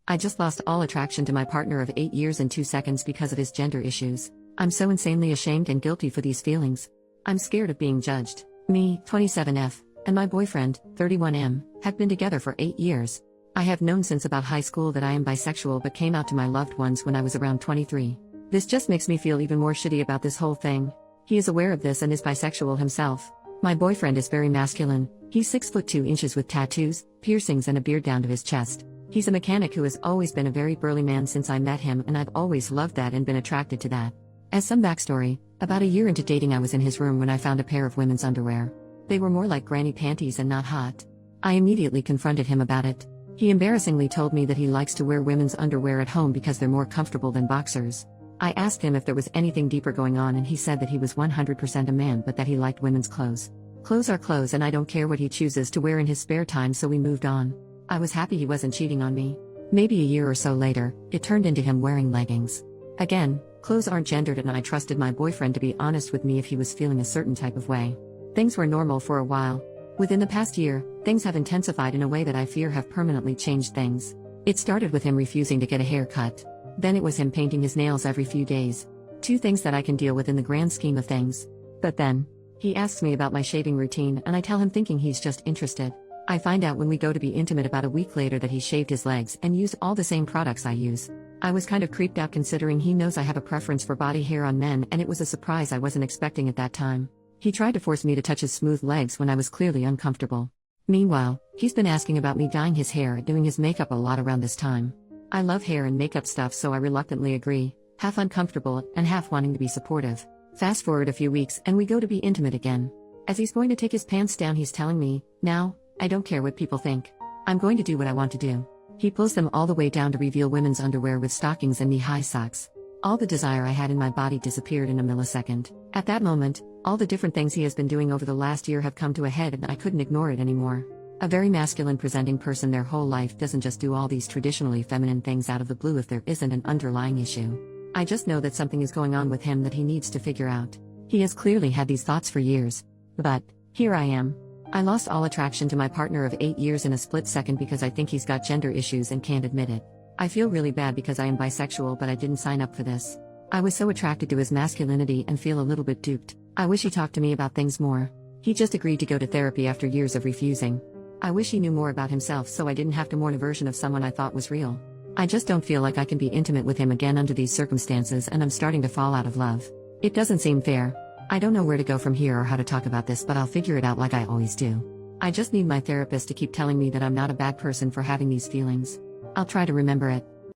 I just lost all attraction to my partner of 8 years and 2 seconds because of his gender issues. I'm so insanely ashamed and guilty for these feelings. I'm scared of being judged. Me, 27F, and my boyfriend, 31M, have been together for 8 years. I have known since about high school that I am bisexual but came out to my loved ones when I was around 23. This just makes me feel even more shitty about this whole thing. He is aware of this and is bisexual himself. My boyfriend is very masculine. He's 6 foot 2 inches with tattoos, piercings and a beard down to his chest. He's a mechanic who has always been a very burly man since I met him, and I've always loved that and been attracted to that. As some backstory, about a year into dating I was in his room when I found a pair of women's underwear. They were more like granny panties and not hot. I immediately confronted him about it. He embarrassingly told me that he likes to wear women's underwear at home because they're more comfortable than boxers. I asked him if there was anything deeper going on, and he said that he was 100% a man but that he liked women's clothes. Clothes are clothes and I don't care what he chooses to wear in his spare time, so we moved on. I was happy he wasn't cheating on me. Maybe a year or so later, it turned into him wearing leggings. Again, clothes aren't gendered, and I trusted my boyfriend to be honest with me if he was feeling a certain type of way. Things were normal for a while. Within the past year, things have intensified in a way that I fear have permanently changed things. It started with him refusing to get a haircut. Then it was him painting his nails every few days. 2 things that I can deal with in the grand scheme of things. But then, he asks me about my shaving routine and I tell him thinking he's just interested. I find out when we go to be intimate about a week later that he shaved his legs and used all the same products I use. I was kind of creeped out considering he knows I have a preference for body hair on men, and it was a surprise I wasn't expecting at that time. He tried to force me to touch his smooth legs when I was clearly uncomfortable. Meanwhile, he's been asking about me dyeing his hair and doing his makeup a lot around this time. I love hair and makeup stuff, so I reluctantly agree, half uncomfortable and half wanting to be supportive. Fast forward a few weeks and we go to be intimate again. As he's going to take his pants down, he's telling me, "Now, I don't care what people think. I'm going to do what I want to do." He pulls them all the way down to reveal women's underwear with stockings and knee-high socks. All the desire I had in my body disappeared in a millisecond. At that moment, all the different things he has been doing over the last year have come to a head and I couldn't ignore it anymore. A very masculine presenting person their whole life doesn't just do all these traditionally feminine things out of the blue if there isn't an underlying issue. I just know that something is going on with him that he needs to figure out. He has clearly had these thoughts for years. But, here I am. I lost all attraction to my partner of 8 years in a split second because I think he's got gender issues and can't admit it. I feel really bad because I am bisexual, but I didn't sign up for this. I was so attracted to his masculinity and feel a little bit duped. I wish he talked to me about things more. He just agreed to go to therapy after years of refusing. I wish he knew more about himself so I didn't have to mourn a version of someone I thought was real. I just don't feel like I can be intimate with him again under these circumstances, and I'm starting to fall out of love. It doesn't seem fair. I don't know where to go from here or how to talk about this, but I'll figure it out like I always do. I just need my therapist to keep telling me that I'm not a bad person for having these feelings. I'll try to remember it.